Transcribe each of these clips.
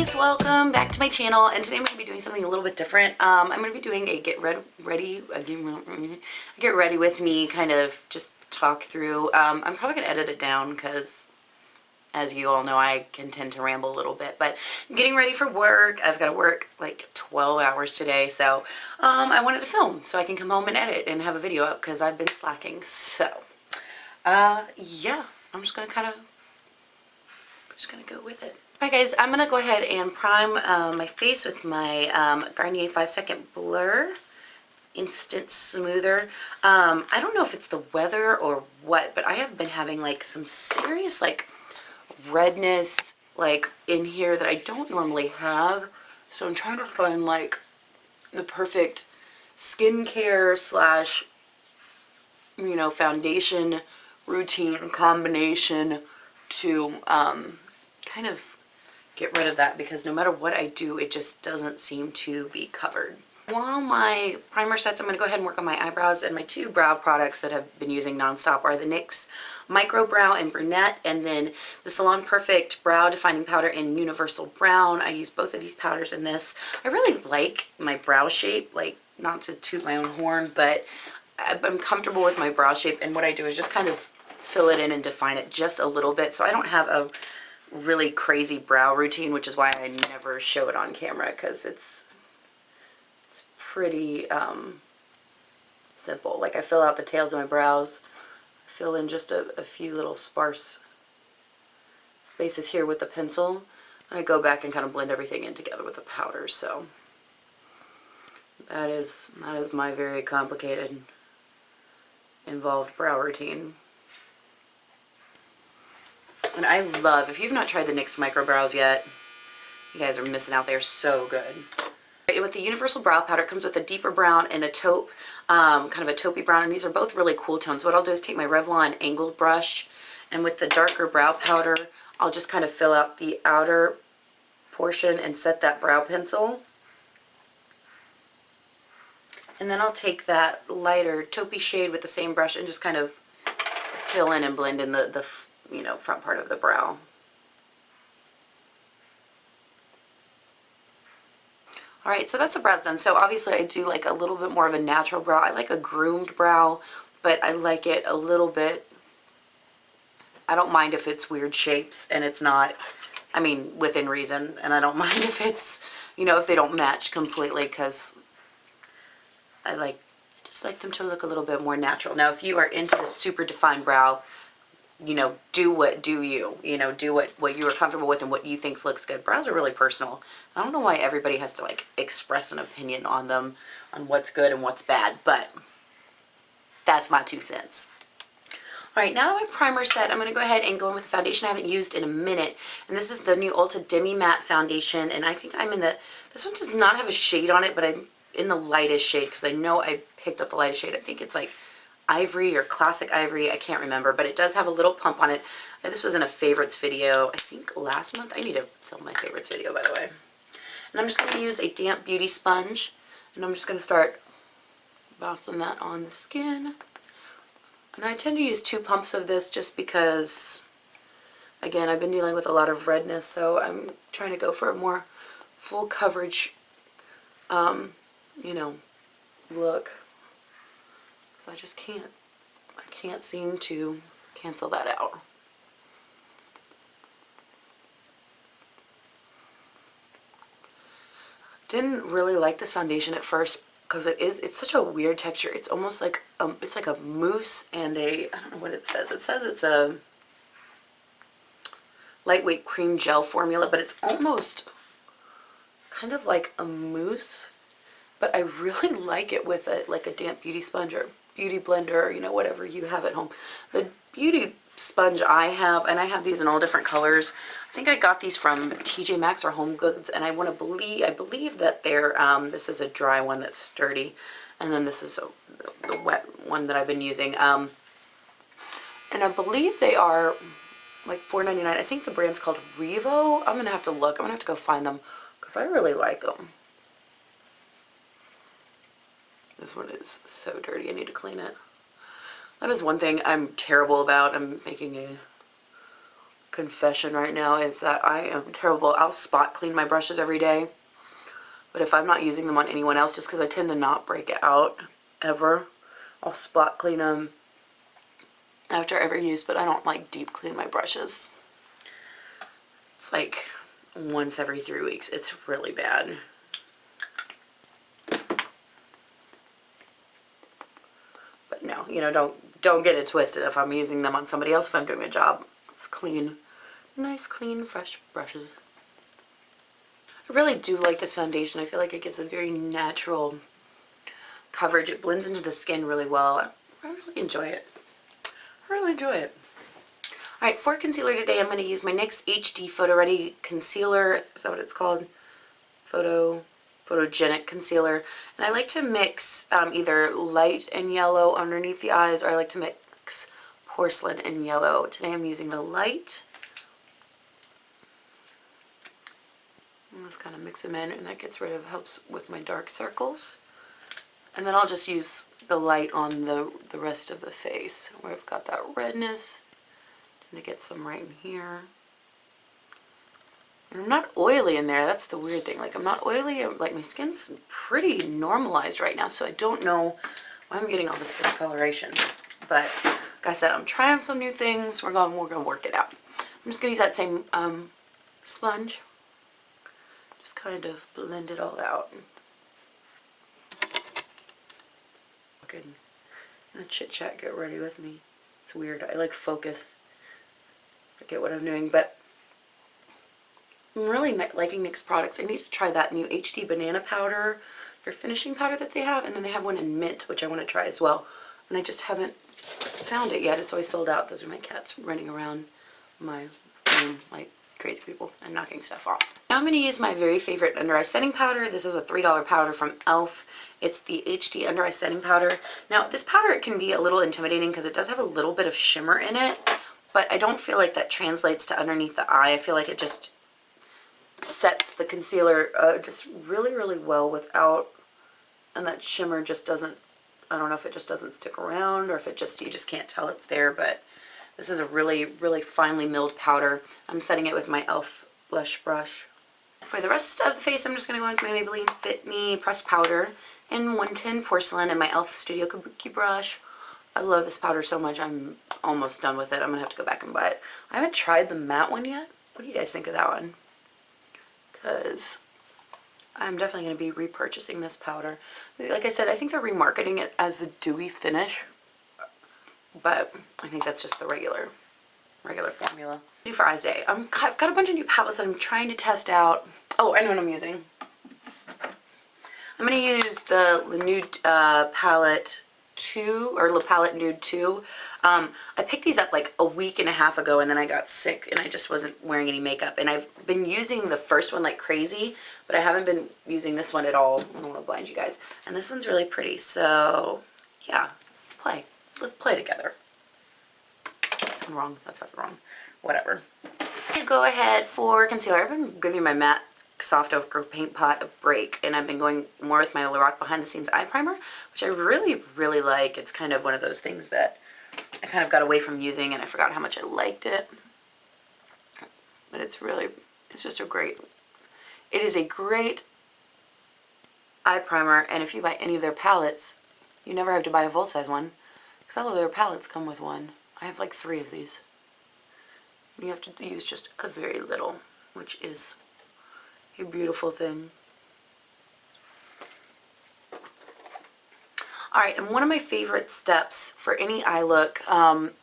guys, welcome back to my channel, and today I'm going to be doing something a little bit different. I'm going to be doing a get ready with me kind of just talk through. I'm probably going to edit it down because, as you all know, I can tend to ramble a little bit, but I'm getting ready for work. I've got to work like 12 hours today, so I wanted to film so I can come home and edit and have a video up because I've been slacking. So yeah, I'm just going to go with it. Alright guys, I'm going to go ahead and prime my face with my Garnier 5-second blur instant smoother. I don't know if it's the weather or what, but I have been having like some serious like redness like in here that I don't normally have. So I'm trying to find like the perfect skincare slash, you know, foundation routine combination to kind of get rid of that, because no matter what I do, it just doesn't seem to be covered. While my primer sets, I'm going to go ahead and work on my eyebrows, and my two brow products that I've been using nonstop are the NYX Micro Brow in Brunette, and then the Salon Perfect Brow Defining Powder in Universal Brown. I use both of these powders in this. I really like my brow shape, like, not to toot my own horn, but I'm comfortable with my brow shape, and what I do is just kind of fill it in and define it just a little bit, so I don't have a really crazy brow routine, which is why I never show it on camera, because it's pretty simple. Like, I fill out the tails of my brows, fill in just a few little sparse spaces here with the pencil, and I go back and kind of blend everything in together with the powder. So that is my very complicated, involved brow routine. And I love, if you've not tried the NYX Micro Brows yet, you guys are missing out. They're so good. And with the Universal Brow Powder, it comes with a deeper brown and a taupe, kind of a taupey brown, and these are both really cool tones. So what I'll do is take my Revlon angled brush, and with the darker brow powder, I'll just kind of fill out the outer portion and set that brow pencil. And then I'll take that lighter taupey shade with the same brush and just kind of fill in and blend in the you know, front part of the brow. Alright, so that's the brows done. So obviously I do like a little bit more of a natural brow. I like a groomed brow, but I like it a little bit, I don't mind if it's weird shapes and it's not, I mean, within reason, and I don't mind if it's, you know, if they don't match completely, because I just like them to look a little bit more natural. Now, if you are into the super defined brow, you know, do you know, do what you are comfortable with and what you think looks good. Brows are really personal. I don't know why everybody has to like express an opinion on them, on what's good and what's bad, but that's my 2 cents. Alright, now that my primer's set, I'm going to go ahead and go in with the foundation I haven't used in a minute, and this is the new Ulta Demi-Matte foundation, and I think I'm in the, this one does not have a shade on it, but I'm in the lightest shade, because I know I picked up the lightest shade. I think it's like Ivory or Classic Ivory, I can't remember, but it does have a little pump on it. This was in a favorites video, I think last month. I need to film my favorites video, by the way. And I'm just going to use a damp beauty sponge, and I'm just going to start bouncing that on the skin. And I tend to use 2 pumps of this just because, again, I've been dealing with a lot of redness, so I'm trying to go for a more full coverage, you know, look. I just can't seem to cancel that out. Didn't really like this foundation at first because it's such a weird texture. It's almost like it's like a mousse and I don't know what it says. It says it's a lightweight cream gel formula, but it's almost kind of like a mousse, but I really like it with like a damp beauty sponge or beauty blender, you know, whatever you have at home. The beauty sponge I have, and I have these in all different colors. I think I got these from TJ Maxx or Home Goods, and I believe that they're this is a dry one that's sturdy, and then this is the wet one that I've been using. And I believe they are like $4.99. I think the brand's called Revo. I'm gonna have to look. I'm gonna have to go find them because I really like them. This one is so dirty. I need to clean it. That is one thing I'm terrible about. I'm making a confession right now is that I am terrible. I'll spot clean my brushes every day, but if I'm not using them on anyone else, just because I tend to not break it out ever, I'll spot clean them after every use, but I don't like deep clean my brushes. It's like once every 3 weeks. It's really bad. But no, you know, don't get it twisted if I'm using them on somebody else. If I'm doing a job, it's clean, nice, clean, fresh brushes. I really do like this foundation. I feel like it gives a very natural coverage. It blends into the skin really well. I really enjoy it. I really enjoy it. Alright, for concealer today, I'm going to use my NYX HD Photo Ready Concealer. Is that what it's called? Photogenic Concealer. And I like to mix either light and yellow underneath the eyes, or I like to mix porcelain and yellow. Today I'm using the light. I'm just kind of mix them in, and that gets rid of, helps with my dark circles. And then I'll just use the light on the rest of the face, where I've got that redness. I'm going to get some right in here. And I'm not oily in there. That's the weird thing. Like, I'm not oily. Like, my skin's pretty normalized right now, so I don't know why I'm getting all this discoloration. But like I said, I'm trying some new things. We're gonna work it out. I'm just gonna use that same sponge. Just kind of blend it all out. Okay. And a chit chat, get ready with me. It's weird. I like focus. Forget what I'm doing, but I'm really liking NYX products. I need to try that new HD Banana Powder, their finishing powder that they have, and then they have one in Mint, which I want to try as well. And I just haven't found it yet. It's always sold out. Those are my cats running around my room like crazy people and knocking stuff off. Now I'm going to use my very favorite under eye setting powder. This is a $3 powder from e.l.f. It's the HD under eye setting powder. Now this powder, it can be a little intimidating because it does have a little bit of shimmer in it, but I don't feel like that translates to underneath the eye. I feel like it just sets the concealer just really, really well without, and that shimmer just doesn't, I don't know if it just doesn't stick around or if it just, you just can't tell it's there, but this is a really, really finely milled powder. I'm setting it with my e.l.f. blush brush. For the rest of the face, I'm just going to go into my Maybelline Fit Me pressed powder in 110 Porcelain and my e.l.f. Studio Kabuki brush. I love this powder so much. I'm almost done with it. I'm going to have to go back and buy it. I haven't tried the matte one yet. What do you guys think of that one? Because I'm definitely going to be repurchasing this powder. Like I said, I think they're remarketing it as the dewy finish, but I think that's just the regular formula. For eyes day, I've got a bunch of new palettes that I'm trying to test out. Oh, I know what I'm using. I'm going to use the Nude palette 2, or La Palette Nude 2. I picked these up like a week and a half ago, and then I got sick and I just wasn't wearing any makeup, and I've been using the first one like crazy, but I haven't been using this one at all. I don't want to blind you guys, and this one's really pretty, so yeah, let's play together. That's wrong, that's not wrong, whatever. Go ahead for concealer. I've been giving my matte soft ochre paint pot a break, and I've been going more with my Lorac Behind the Scenes Eye Primer, which I really, really like. It's kind of one of those things that I kind of got away from using, and I forgot how much I liked it. But it's just a great, it is a great eye primer, and if you buy any of their palettes, you never have to buy a full-size one, because all of their palettes come with one. I have like 3 of these. You have to use just a very little, which is a beautiful thing. Alright, and one of my favorite steps for any eye look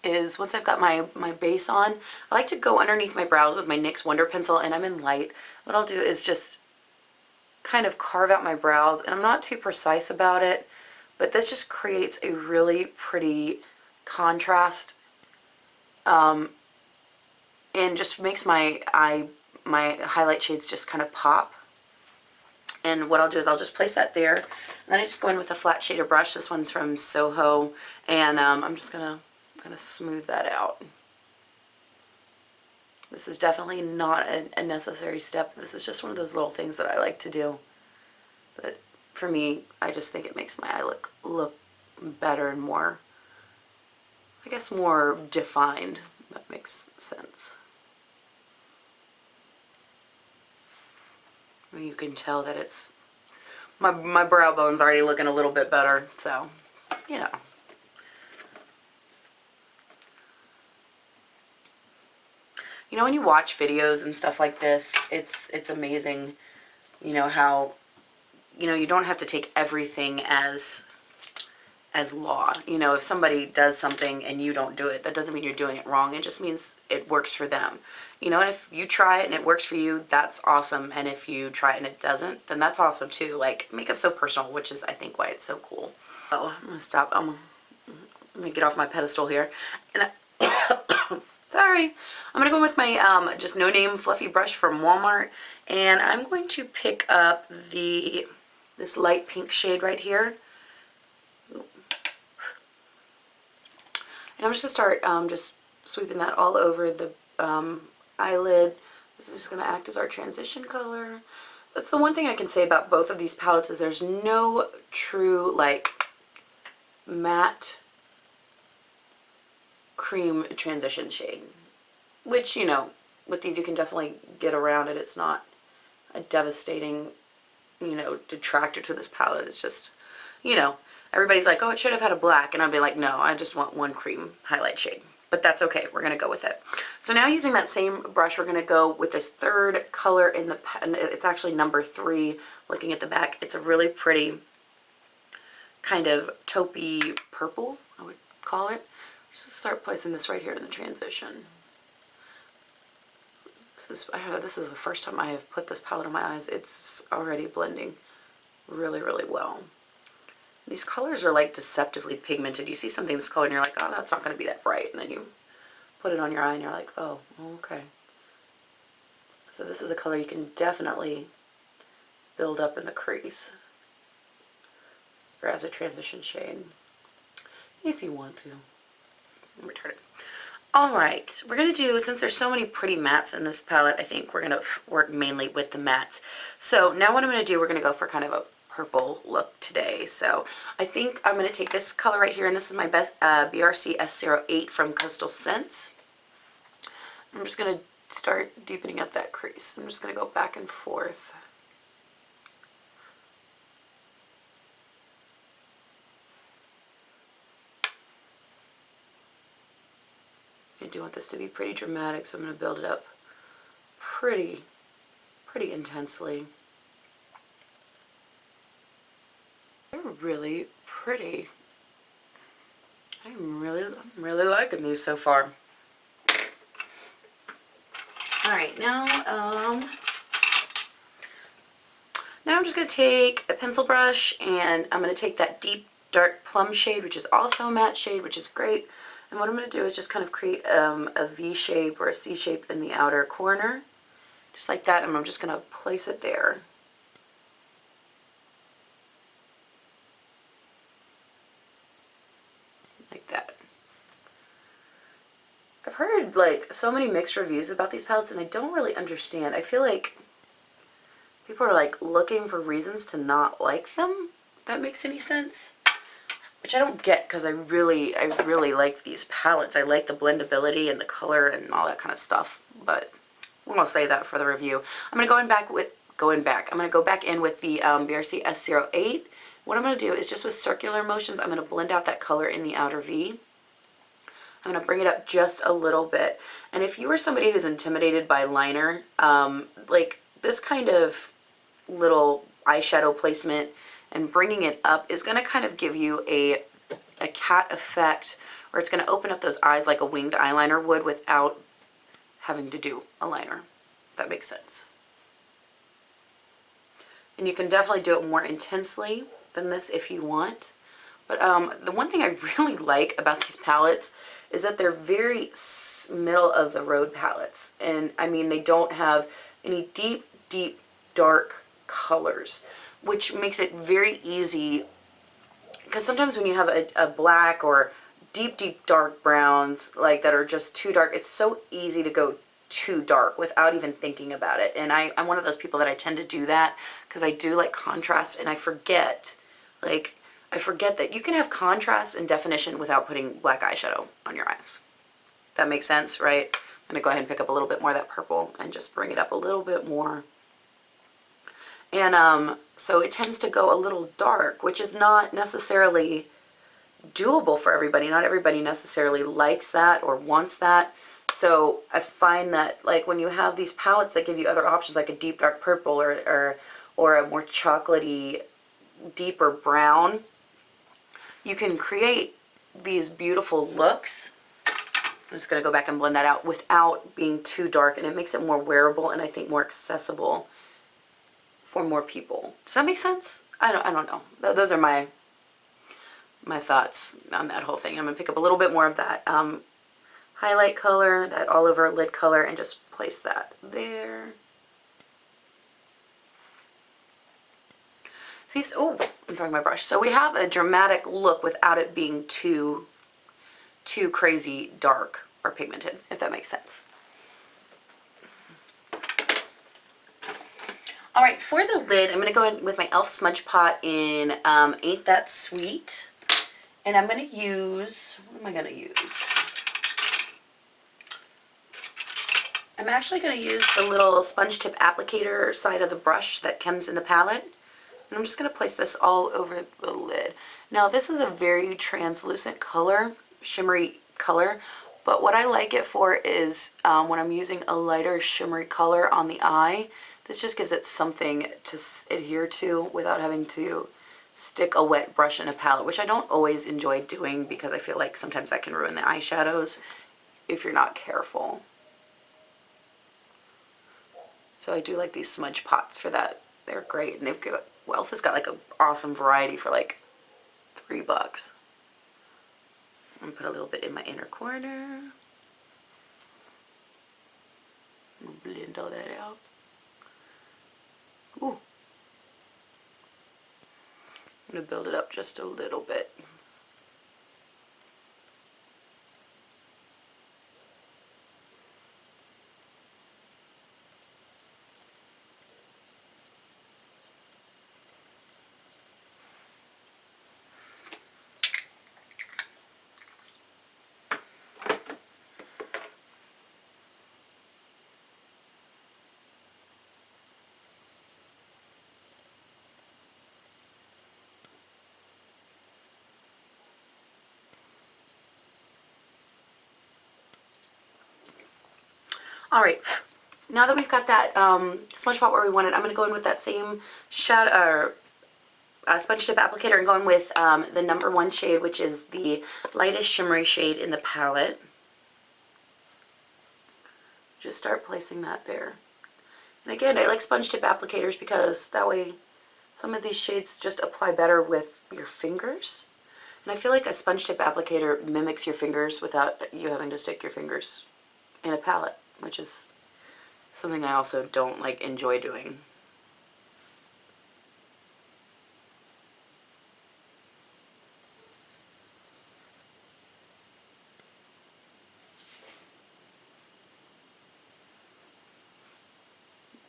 is once I've got my base on, I like to go underneath my brows with my NYX Wonder Pencil, and I'm in light. What I'll do is just kind of carve out my brows, and I'm not too precise about it, but this just creates a really pretty contrast and just makes my highlight shades just kind of pop. And what I'll do is I'll just place that there, and then I just go in with a flat shader brush. This one's from Soho, and I'm just gonna smooth that out. This is definitely not a necessary step. This is just one of those little things that I like to do. But for me, I just think it makes my eye look better and more, I guess, more defined. That makes sense. You can tell that it's, my brow bone's already looking a little bit better, so, you know. You know, when you watch videos and stuff like this, it's amazing, you know, how, you know, you don't have to take everything as law. You know, if somebody does something and you don't do it, that doesn't mean you're doing it wrong. It just means it works for them. You know, and if you try it and it works for you, that's awesome. And if you try it and it doesn't, then that's awesome too. Like, makeup's so personal, which is, I think, why it's so cool. Oh, I'm gonna stop. I'm gonna get off my pedestal here. And sorry. I'm gonna go with my just no-name fluffy brush from Walmart, and I'm going to pick up this light pink shade right here. And I'm just gonna start just sweeping that all over the eyelid. This is just gonna act as our transition color. That's the one thing I can say about both of these palettes, is there's no true like matte cream transition shade, which, you know, with these you can definitely get around it. It's not a devastating, you know, detractor to this palette. It's just, you know, everybody's like, oh, it should have had a black, and I'd be like, no, I just want one cream highlight shade. But that's okay, we're gonna go with it. So now, using that same brush, we're gonna go with this third color in the, it's actually number 3, looking at the back. It's a really pretty kind of taupey purple, I would call it. Just start placing this right here in the transition. This is the first time I have put this palette on my eyes. It's already blending really, really well. These colors are like deceptively pigmented. You see something this color and you're like, oh, that's not going to be that bright. And then you put it on your eye and you're like, oh, okay. So this is a color you can definitely build up in the crease, or as a transition shade, if you want to. I'm retarded. Alright, we're going to do, since there's so many pretty mattes in this palette, I think we're going to work mainly with the mattes. So now what I'm going to do, we're going to go for kind of a purple look today. So I think I'm going to take this color right here, and this is my best BRC S08 from Coastal Scents. I'm just going to start deepening up that crease. I'm just going to go back and forth. I do want this to be pretty dramatic, so I'm going to build it up pretty intensely. They're really pretty. I'm really liking these so far. Alright, now I'm just going to take a pencil brush, and I'm going to take that deep dark plum shade, which is also a matte shade, which is great. And what I'm going to do is just kind of create a V shape or a C shape in the outer corner, just like that, and I'm just going to place it there. Like that. I've heard like so many mixed reviews about these palettes, and I don't really understand. I feel like people are like looking for reasons to not like them, if that makes any sense. Which I don't get, because I really like these palettes. I like the blendability and the color and all that kind of stuff. But we're gonna save that for the review. I'm gonna I'm gonna go back in with the BRC S08. What I'm gonna do is, just with circular motions, I'm gonna blend out that color in the outer V. I'm gonna bring it up just a little bit. And if you are somebody who's intimidated by liner, like this kind of little eyeshadow placement and bringing it up is going to kind of give you a cat effect, or it's going to open up those eyes like a winged eyeliner would without having to do a liner, if that makes sense. And you can definitely do it more intensely than this if you want. But the one thing I really like about these palettes is that they're very middle of the road palettes. And I mean, they don't have any deep, dark colors, which makes it very easy, because sometimes when you have a black or deep dark browns like that are just too dark, it's so easy to go too dark without even thinking about it. And I'm one of those people that I tend to do that, because I do like contrast, and I forget that you can have contrast and definition without putting black eyeshadow on your eyes. That makes sense, right? I'm going to go ahead and pick up a little bit more of that purple and just bring it up a little bit more. And so it tends to go a little dark, which is not necessarily doable for everybody. Not everybody necessarily likes that or wants that. So I find that like when you have these palettes that give you other options, like a deep dark purple or a more chocolatey, deeper brown, you can create these beautiful looks. I'm just going to go back and blend that out without being too dark, and it makes it more wearable and I think more accessible for more people. Does that make sense? I don't know. Those are my thoughts on that whole thing. I'm going to pick up a little bit more of that highlight color, that all over lid color, and just place that there. See, oh, I'm throwing my brush. So we have a dramatic look without it being too crazy dark or pigmented, if that makes sense. All right, for the lid, I'm going to go in with my e.l.f. Smudge Pot in Ain't That Sweet. And I'm going to use, what am I going to use? I'm actually going to use the little sponge tip applicator side of the brush that comes in the palette. And I'm just going to place this all over the lid. Now this is a very translucent color, shimmery color, but what I like it for is when I'm using a lighter shimmery color on the eye, this just gives it something to adhere to without having to stick a wet brush in a palette, which I don't always enjoy doing because I feel like sometimes that can ruin the eyeshadows if you're not careful. So I do like these smudge pots for that. They're great, and they've got, well, e.l.f. has got like an awesome variety for like $3. I'm gonna put a little bit in my inner corner. I'm gonna blend all that out. Ooh. I'm gonna build it up just a little bit. All right, now that we've got that smudge pot where we want it, I'm going to go in with that same shadow, sponge tip applicator and go in with the number 1 shade, which is the lightest shimmery shade in the palette. Just start placing that there. And again, I like sponge tip applicators because that way some of these shades just apply better with your fingers. And I feel like a sponge tip applicator mimics your fingers without you having to stick your fingers in a palette, which is something I also don't like enjoy doing.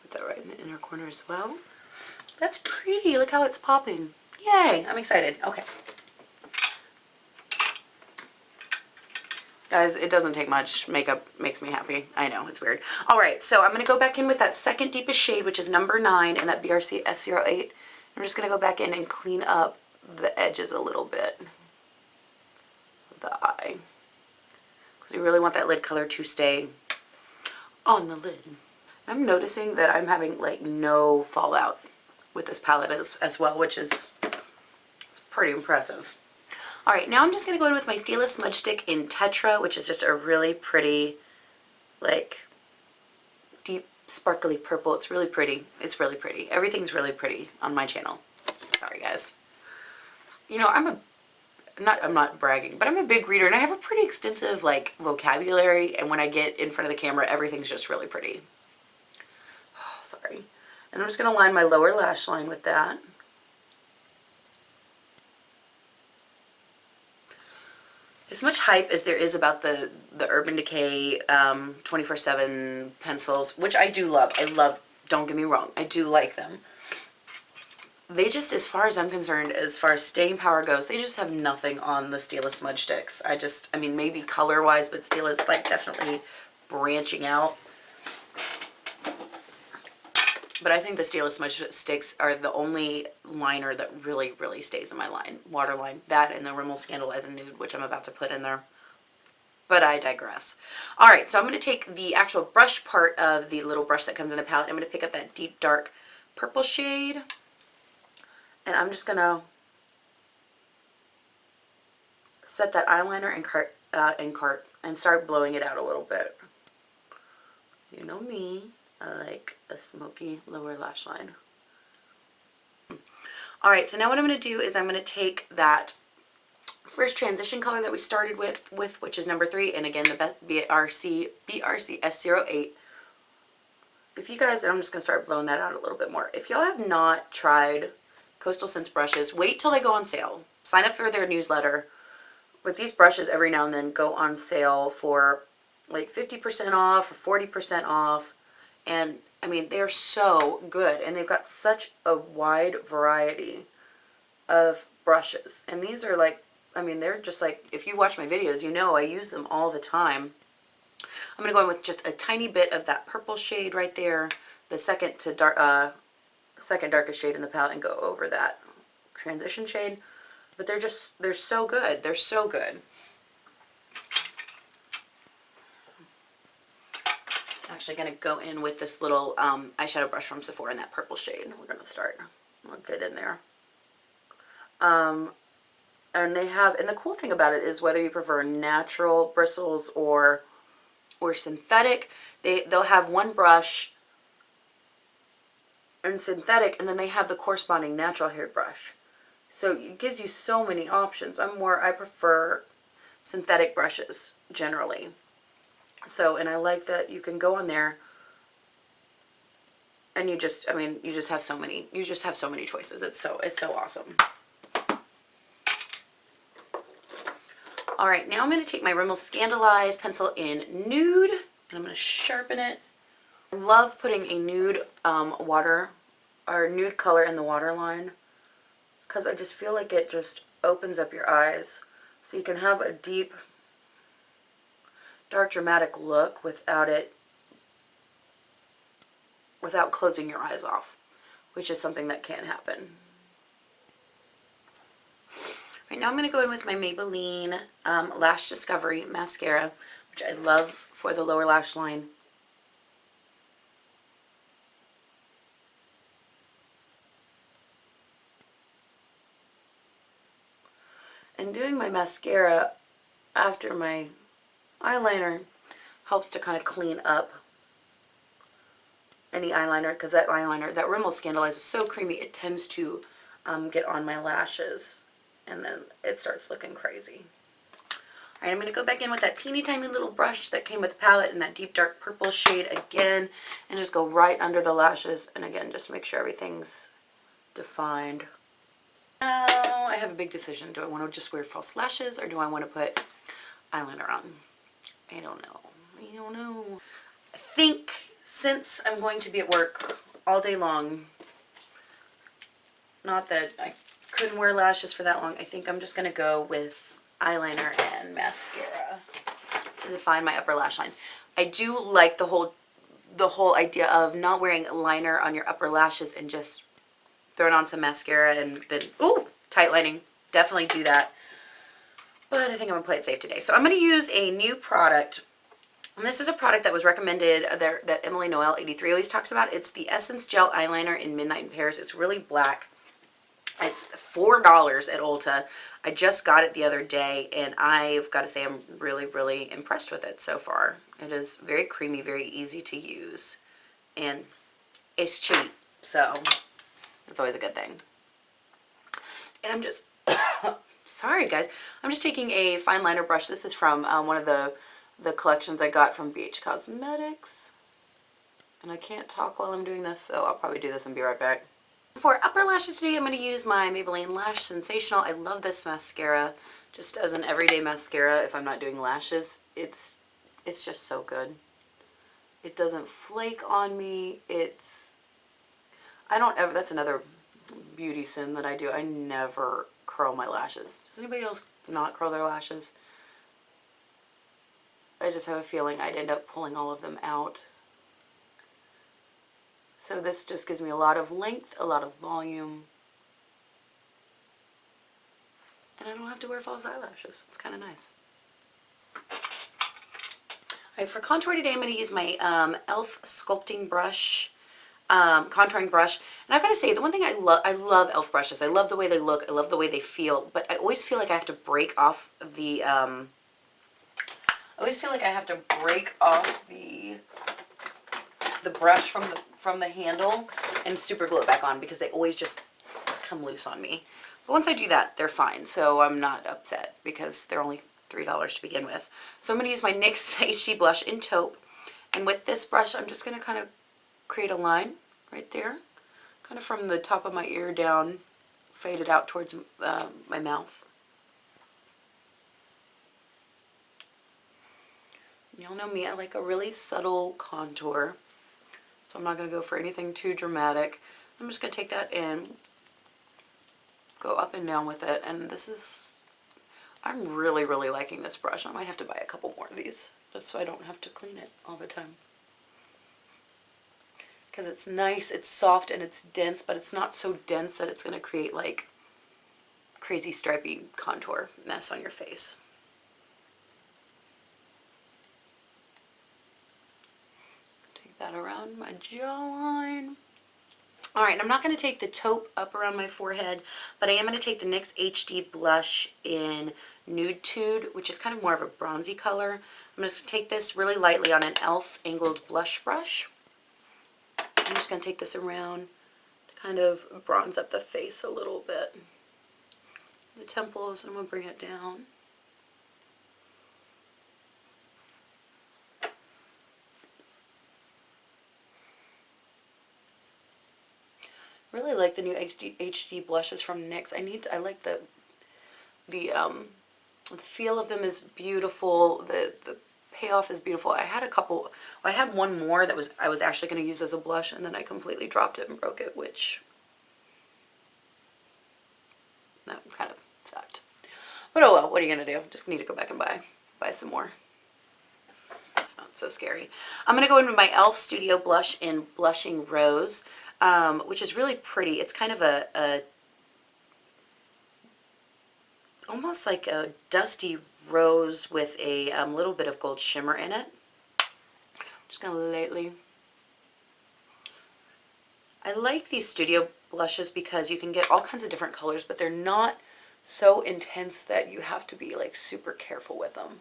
Put that right in the inner corner as well. That's pretty. Look how it's popping. Yay! I'm excited. Okay. Guys, it doesn't take much. Makeup makes me happy. I know, it's weird. Alright, so I'm going to go back in with that second deepest shade, which is number 9, and that BRC S08. I'm just going to go back in and clean up the edges a little bit of the eye. Because we really want that lid color to stay on the lid. I'm noticing that I'm having like no fallout with this palette as well, which is it's pretty impressive. Alright, now I'm just going to go in with my Stila Smudge Stick in Tetra, which is just a really pretty, like, deep, sparkly purple. It's really pretty. It's really pretty. Everything's really pretty on my channel. Sorry, guys. You know, I'm not bragging, but I'm a big reader, and I have a pretty extensive, like, vocabulary, and when I get in front of the camera, everything's just really pretty. Oh, sorry. And I'm just going to line my lower lash line with that. As much hype as there is about the Urban Decay 24/7 pencils, which I do love. I love, don't get me wrong, I do like them. They just, as far as I'm concerned, as far as staying power goes, they just have nothing on the Stila Smudge Sticks. I mean, maybe color-wise, but Stila's like definitely branching out. But I think the Stila Smudge Sticks are the only liner that really, really stays in my waterline. That and the Rimmel Scandalize Nude, which I'm about to put in there. But I digress. Alright, so I'm going to take the actual brush part of the little brush that comes in the palette. I'm going to pick up that deep, dark purple shade. And I'm just going to set that eyeliner in cart and start blowing it out a little bit. You know me, I like a smoky lower lash line. Alright, so now what I'm going to do is I'm going to take that first transition color that we started with, which is number 3, and again the BRC S08. If you guys, and I'm just going to start blowing that out a little bit more. If y'all have not tried Coastal Scents brushes, wait till they go on sale. Sign up for their newsletter. With these brushes, every now and then go on sale for like 50% off or 40% off. And I mean, they're so good, and they've got such a wide variety of brushes. And these are like, I mean, they're just like, if you watch my videos, you know I use them all the time. I'm going to go in with just a tiny bit of that purple shade right there, the second darkest shade in the palette, and go over that transition shade. But they're so good. They're so good. I'm actually going to go in with this little eyeshadow brush from Sephora in that purple shade. We're going to start. I'll get in there. And they have, and the cool thing about it is whether you prefer natural bristles or synthetic, they'll have one brush and synthetic, and then they have the corresponding natural hair brush. So it gives you so many options. I prefer synthetic brushes generally. So, and I like that you can go on there and you just have so many choices. It's so awesome. All right, now I'm going to take my Rimmel Scandalize pencil in Nude, and I'm going to sharpen it. I love putting a nude nude color in the waterline, because I just feel like it just opens up your eyes. So you can have a deep, dark, dramatic look without closing your eyes off, which is something that can happen. Right now I'm going to go in with my Maybelline Lash Discovery Mascara, which I love for the lower lash line. And doing my mascara after my eyeliner helps to kind of clean up any eyeliner, because that Rimmel Scandalize is so creamy, it tends to get on my lashes, and then it starts looking crazy. Alright, I'm going to go back in with that teeny tiny little brush that came with the palette in that deep dark purple shade again, and just go right under the lashes, and again, just make sure everything's defined. Now, I have a big decision. Do I want to just wear false lashes, or do I want to put eyeliner on? I don't know. I think since I'm going to be at work all day long, not that I couldn't wear lashes for that long, I think I'm just going to go with eyeliner and mascara to define my upper lash line. I do like the whole idea of not wearing liner on your upper lashes and just throwing on some mascara and then, ooh, tight lining. Definitely do that. But I think I'm going to play it safe today. So I'm going to use a new product. And this is a product that was recommended that Emily Noel 83 always talks about. It's the Essence Gel Eyeliner in Midnight in Paris. It's really black. It's $4 at Ulta. I just got it the other day, and I've got to say I'm really, really impressed with it so far. It is very creamy, very easy to use, and it's cheap, so that's always a good thing. And I'm just, sorry guys, I'm just taking a fine liner brush. This is from one of the collections I got from BH Cosmetics. And I can't talk while I'm doing this, so I'll probably do this and be right back. For upper lashes today, I'm going to use my Maybelline Lash Sensational. I love this mascara just as an everyday mascara if I'm not doing lashes. It's just so good. It doesn't flake on me. That's another beauty sin that I do. I never curl my lashes. Does anybody else not curl their lashes? I just have a feeling I'd end up pulling all of them out. So this just gives me a lot of length, a lot of volume. And I don't have to wear false eyelashes. It's kind of nice. Alright, for contour today I'm going to use my e.l.f. sculpting brush, contouring brush. And I've got to say, the one thing I love e.l.f. brushes. I love the way they look. I love the way they feel. But I always feel like I have to break off the, the brush from the handle and super glue it back on, because they always just come loose on me. But once I do that, they're fine. So I'm not upset because they're only $3 to begin with. So I'm going to use my NYX HD blush in Taupe, and with this brush I'm just going to kind of create a line right there, kind of from the top of my ear down, fade it out towards my mouth. Y'all know me, I like a really subtle contour, so I'm not going to go for anything too dramatic. I'm just going to take that and go up and down with it, and this is, I'm really liking this brush. I might have to buy a couple more of these just so I don't have to clean it all the time. Because it's nice, it's soft, and it's dense, but it's not so dense that it's going to create like crazy stripy contour mess on your face. Take that around my jawline. Alright, I'm not going to take the Taupe up around my forehead, but I am going to take the NYX HD blush in Nude'tude, which is kind of more of a bronzy color. I'm going to take this really lightly on an e.l.f. angled blush brush. I'm just going to take this around to kind of bronze up the face a little bit. The temples, and I'm going to bring it down. Really like the new HD blushes from NYX. I like the feel of them is beautiful. The payoff is beautiful. I had a couple. Well, I had one more that I was actually going to use as a blush, and then I completely dropped it and broke it, which that kind of sucked. But oh well. What are you going to do? Just need to go back and buy some more. It's not so scary. I'm going to go in with my e.l.f. Studio Blush in Blushing Rose, which is really pretty. It's kind of a almost like a dusty rose with a little bit of gold shimmer in it. I'm just going to lightly. I like these studio blushes because you can get all kinds of different colors, but they're not so intense that you have to be like super careful with them.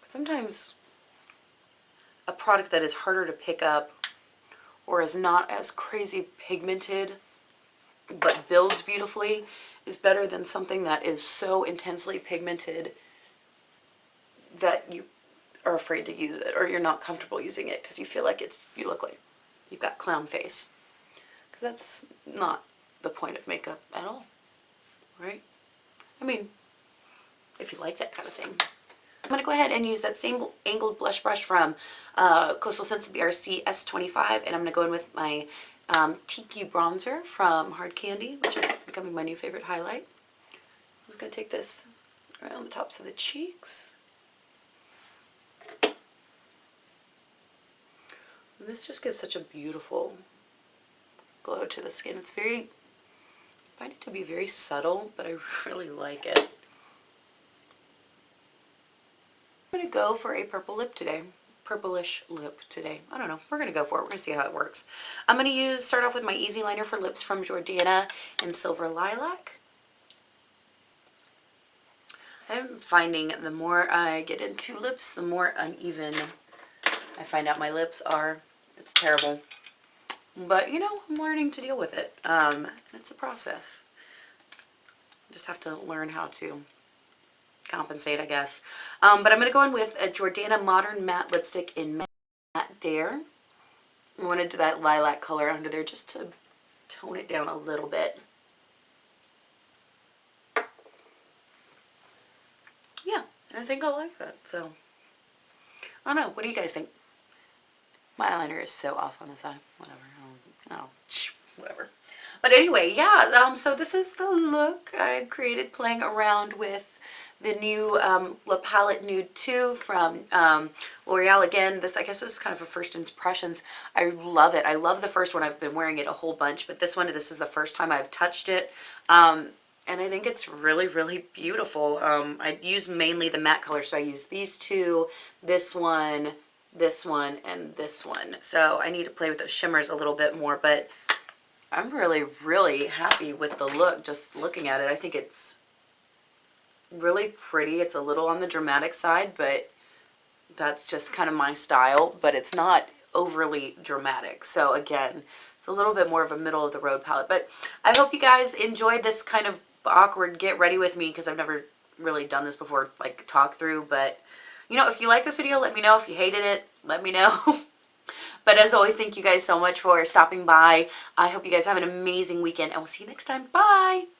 Sometimes a product that is harder to pick up or is not as crazy pigmented but builds beautifully is better than something that is so intensely pigmented that you are afraid to use it, or you're not comfortable using it because you feel like you look like you've got clown face. Because that's not the point of makeup at all, right? I mean, if you like that kind of thing. I'm going to go ahead and use that same angled blush brush from Coastal Scents BRC S25, and I'm going to go in with my Tiki bronzer from Hard Candy, which is becoming my new favorite highlight. I'm just going to take this around the tops of the cheeks. And this just gives such a beautiful glow to the skin. It's very, I find it to be very subtle, but I really like it. I'm going to go for a purple lip today. Purplish lip today. I don't know. We're going to go for it. We're going to see how it works. I'm going to start off with my Easy Liner for Lips from Jordana in Silver Lilac. I'm finding the more I get into lips, the more uneven I find out my lips are. It's terrible. But, you know, I'm learning to deal with it. It's a process. Just have to learn how to compensate, I guess. But I'm going to go in with a Jordana Modern Matte Lipstick in Matte Dare. I want to do that lilac color under there just to tone it down a little bit. Yeah, I think I like that. So, I don't know. What do you guys think? My eyeliner is so off on the side. Whatever. Whatever. But anyway, yeah, so this is the look I created playing around with the new La Palette Nude'tude from L'Oreal. Again, this, I guess this is kind of a first impressions. I love it. I love the first one. I've been wearing it a whole bunch, but this one, this is the first time I've touched it. And I think it's really, really beautiful. I use mainly the matte color, so I use these two, this one, and this one. So I need to play with those shimmers a little bit more, but I'm really, really happy with the look, just looking at it. I think it's really pretty. It's a little on the dramatic side, but that's just kind of my style, but it's not overly dramatic. So again, it's a little bit more of a middle of the road palette, but I hope you guys enjoyed this kind of awkward get ready with me, because I've never really done this before, like talk through. But you know, if you like this video, let me know. If you hated it, let me know. But as always, thank you guys so much for stopping by. I hope you guys have an amazing weekend, and we'll see you next time. Bye!